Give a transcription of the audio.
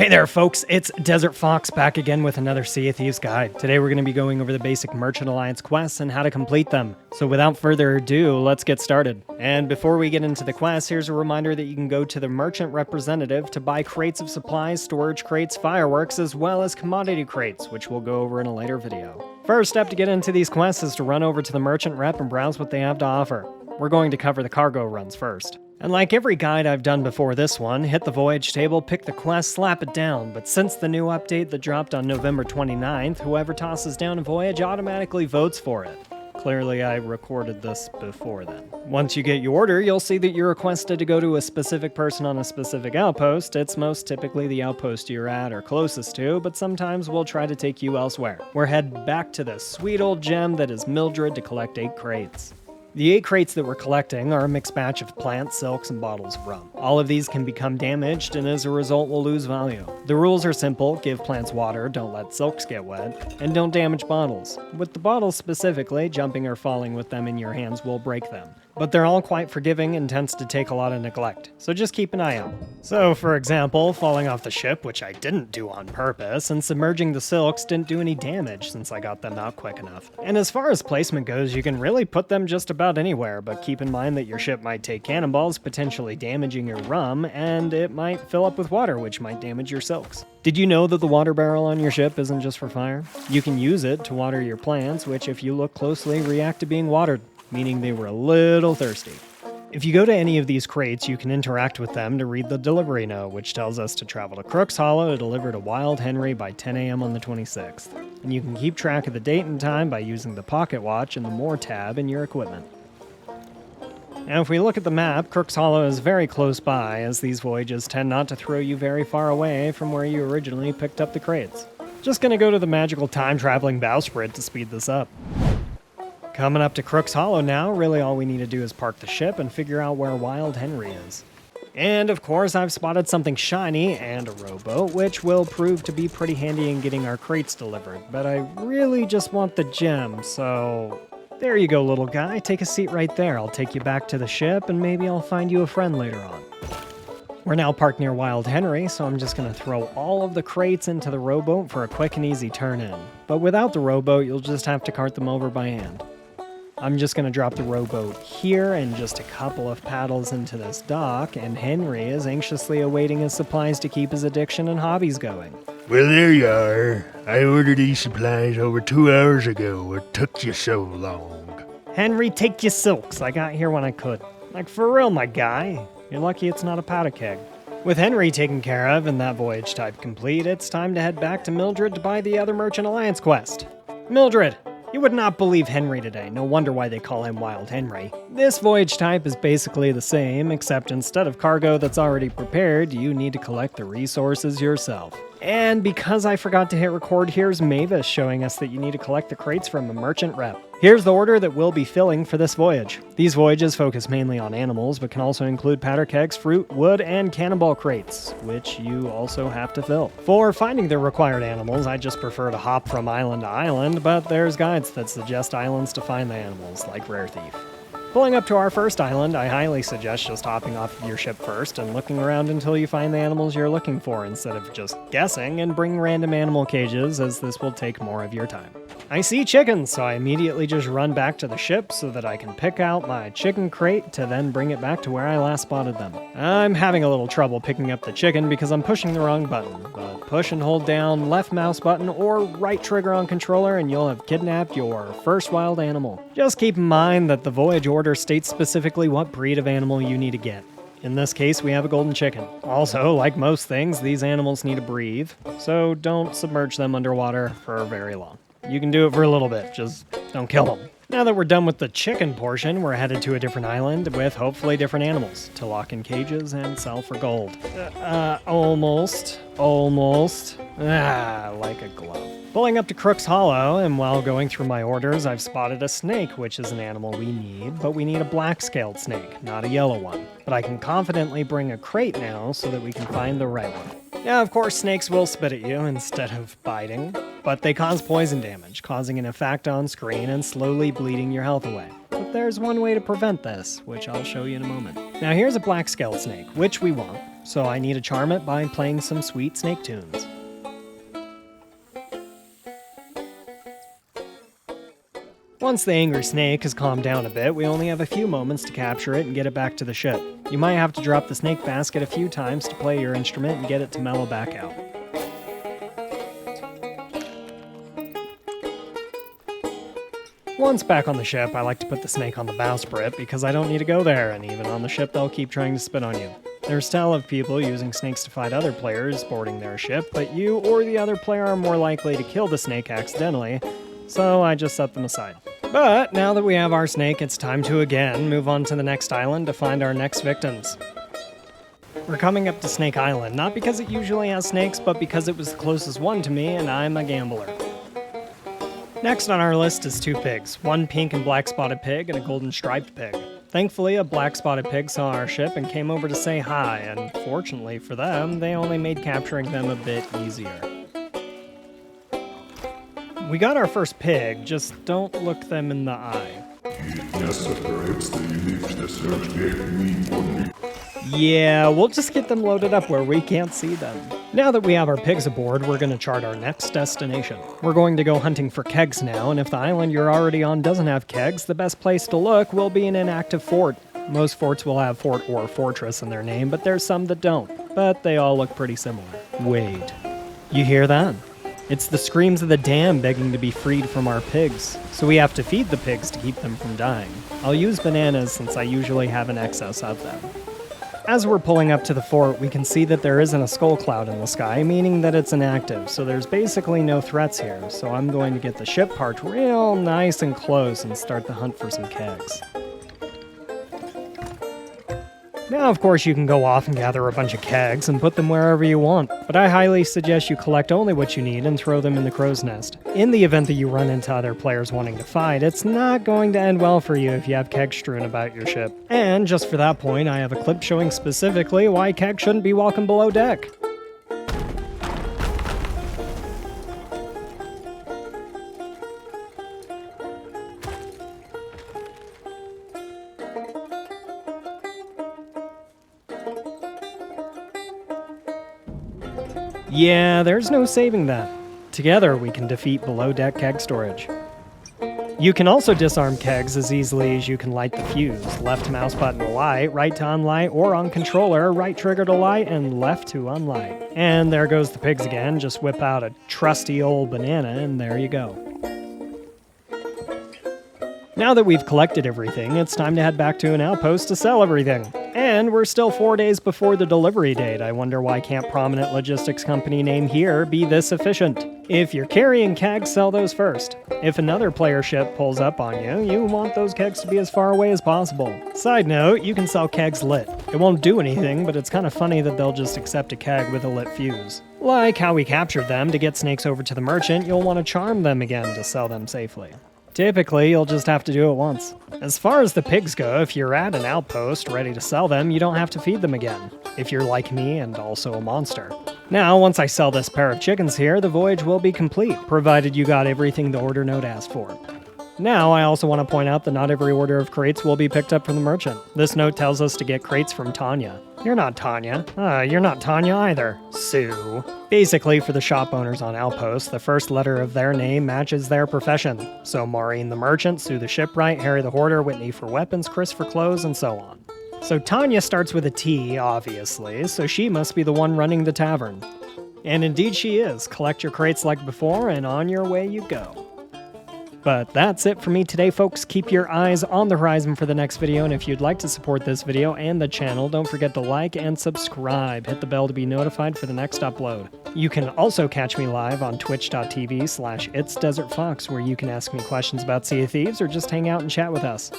Hey there folks, it's Desert Fox back again with another Sea of Thieves guide. Today we're going to be going over the basic Merchant Alliance quests and how to complete them. So without further ado, let's get started. And before we get into the quests, here's a reminder that you can go to the Merchant Representative to buy crates of supplies, storage crates, fireworks, as well as commodity crates, which we'll go over in a later video. First step to get into these quests is to run over to the Merchant Rep and browse what they have to offer. We're going to cover the cargo runs first. And like every guide I've done before this one, hit the voyage table, pick the quest, slap it down, but since the new update that dropped on November 29th, whoever tosses down a voyage automatically votes for it. Clearly I recorded this before then. Once you get your order, you'll see that you're requested to go to a specific person on a specific outpost. It's most typically the outpost you're at or closest to, but sometimes we'll try to take you elsewhere. We're headed back to the sweet old gem that is Mildred to collect 8 crates. The 8 crates that we're collecting are a mixed batch of plants, silks, and bottles of rum. All of these can become damaged, and as a result will lose value. The rules are simple: give plants water, don't let silks get wet, and don't damage bottles. With the bottles specifically, jumping or falling with them in your hands will break them. But they're all quite forgiving and tends to take a lot of neglect, so just keep an eye out. So, for example, falling off the ship, which I didn't do on purpose, and submerging the silks didn't do any damage since I got them out quick enough. And as far as placement goes, you can really put them just about anywhere, but keep in mind that your ship might take cannonballs, potentially damaging your rum, and it might fill up with water, which might damage your silks. Did you know that the water barrel on your ship isn't just for fire? You can use it to water your plants, which if you look closely react to being watered, meaning they were a little thirsty. If you go to any of these crates, you can interact with them to read the delivery note, which tells us to travel to Crook's Hollow to deliver to Wild Henry by 10 a.m. on the 26th. And you can keep track of the date and time by using the pocket watch and the More tab in your equipment. Now if we look at the map, Crook's Hollow is very close by, as these voyages tend not to throw you very far away from where you originally picked up the crates. Just gonna go to the magical time-traveling bowsprit to speed this up. Coming up to Crook's Hollow now, really all we need to do is park the ship and figure out where Wild Henry is. And of course I've spotted something shiny and a rowboat, which will prove to be pretty handy in getting our crates delivered, but I really just want the gem, so there you go, little guy, take a seat right there. I'll take you back to the ship and maybe I'll find you a friend later on. We're now parked near Wild Henry, so I'm just going to throw all of the crates into the rowboat for a quick and easy turn in. But without the rowboat, you'll just have to cart them over by hand. I'm just going to drop the rowboat here and just a couple of paddles into this dock, and Henry is anxiously awaiting his supplies to keep his addiction and hobbies going. Well, there you are. I ordered these supplies over 2 hours ago. What took you so long? Henry, take your silks. I got here when I could. Like, for real, my guy. You're lucky it's not a powder keg. With Henry taken care of and that voyage type complete, it's time to head back to Mildred to buy the other Merchant Alliance quest. Mildred! You would not believe Henry today, no wonder why they call him Wild Henry. This voyage type is basically the same, except instead of cargo that's already prepared, you need to collect the resources yourself. And because I forgot to hit record, here's Mavis showing us that you need to collect the crates from the Merchant Rep. Here's the order that we'll be filling for this voyage. These voyages focus mainly on animals, but can also include powder kegs, fruit, wood, and cannonball crates, which you also have to fill. For finding the required animals, I just prefer to hop from island to island, but there's guides that suggest islands to find the animals, like Rare Thief. Pulling up to our first island, I highly suggest just hopping off of your ship first and looking around until you find the animals you're looking for, instead of just guessing and bring random animal cages, as this will take more of your time. I see chickens, so I immediately just run back to the ship so that I can pick out my chicken crate to then bring it back to where I last spotted them. I'm having a little trouble picking up the chicken because I'm pushing the wrong button, but push and hold down left mouse button or right trigger on controller and you'll have kidnapped your first wild animal. Just keep in mind that the voyage order states specifically what breed of animal you need to get. In this case, we have a golden chicken. Also, like most things, these animals need to breathe, so don't submerge them underwater for very long. You can do it for a little bit, just don't kill them. Now that we're done with the chicken portion, we're headed to a different island with hopefully different animals to lock in cages and sell for gold. Almost. Like a glove. Pulling up to Crook's Hollow, and while going through my orders, I've spotted a snake, which is an animal we need, but we need a black-scaled snake, not a yellow one. But I can confidently bring a crate now so that we can find the right one. Now, of course, snakes will spit at you instead of biting, but they cause poison damage, causing an effect on screen and slowly bleeding your health away. But but there's one way to prevent this, which I'll show you in a moment. Now here's a black scale snake, which we want, so I need to charm it by playing some sweet snake tunes. Once the angry snake has calmed down a bit, we only have a few moments to capture it and get it back to the ship. You might have to drop the snake basket a few times to play your instrument and get it to mellow back out. Once back on the ship, I like to put the snake on the bowsprit because I don't need to go there, and even on the ship they'll keep trying to spit on you. There's tell of people using snakes to fight other players boarding their ship, but you or the other player are more likely to kill the snake accidentally, so I just set them aside. But now that we have our snake, it's time to again move on to the next island to find our next victims. We're coming up to Snake Island, not because it usually has snakes, but because it was the closest one to me and I'm a gambler. Next on our list is 2 pigs, one pink and black spotted pig and a golden striped pig. Thankfully, a black spotted pig saw our ship and came over to say hi, and fortunately for them, they only made capturing them a bit easier. We got our first pig, just don't look them in the eye. Yeah, we'll just get them loaded up where we can't see them. Now that we have our pigs aboard, we're going to chart our next destination. We're going to go hunting for kegs now, and if the island you're already on doesn't have kegs, the best place to look will be an inactive fort. Most forts will have fort or fortress in their name, but there's some that don't. But they all look pretty similar. Wait, you hear that? It's the screams of the dam begging to be freed from our pigs, so we have to feed the pigs to keep them from dying. I'll use bananas since I usually have an excess of them. As we're pulling up to the fort, we can see that there isn't a skull cloud in the sky, meaning that it's inactive, so there's basically no threats here, so I'm going to get the ship parked real nice and close and start the hunt for some kegs. Now, of course, you can go off and gather a bunch of kegs and put them wherever you want, but I highly suggest you collect only what you need and throw them in the crow's nest. In the event that you run into other players wanting to fight, it's not going to end well for you if you have kegs strewn about your ship. And just for that point, I have a clip showing specifically why kegs shouldn't be welcome below deck. Yeah, there's no saving that. Together we can defeat below-deck keg storage. You can also disarm kegs as easily as you can light the fuse. Left mouse button to light, right to unlight, or on controller, right trigger to light, and left to unlight. And there goes the pigs again, just whip out a trusty old banana, and there you go. Now that we've collected everything, it's time to head back to an outpost to sell everything. And we're still 4 days before the delivery date. I wonder why can't prominent logistics company name here be this efficient? If you're carrying kegs, sell those first. If another player ship pulls up on you, you want those kegs to be as far away as possible. Side note, you can sell kegs lit. It won't do anything, but it's kind of funny that they'll just accept a keg with a lit fuse. Like how we captured them, to get snakes over to the merchant, you'll want to charm them again to sell them safely. Typically, you'll just have to do it once. As far as the pigs go, if you're at an outpost ready to sell them, you don't have to feed them again, if you're like me and also a monster. Now, once I sell this pair of chickens here, the voyage will be complete, provided you got everything the order note asked for. Now, I also want to point out that not every order of crates will be picked up from the merchant. This note tells us to get crates from Tanya. You're not Tanya. You're not Tanya either. Sue. Basically, for the shop owners on Outpost, the first letter of their name matches their profession. So Maureen the merchant, Sue the shipwright, Harry the hoarder, Whitney for weapons, Chris for clothes, and so on. So Tanya starts with a T, obviously, so she must be the one running the tavern. And indeed she is. Collect your crates like before, and on your way you go. But that's it for me today, folks. Keep your eyes on the horizon for the next video, and if you'd like to support this video and the channel, don't forget to like and subscribe. Hit the bell to be notified for the next upload. You can also catch me live on twitch.tv/itsdesertfox, where you can ask me questions about Sea of Thieves or just hang out and chat with us.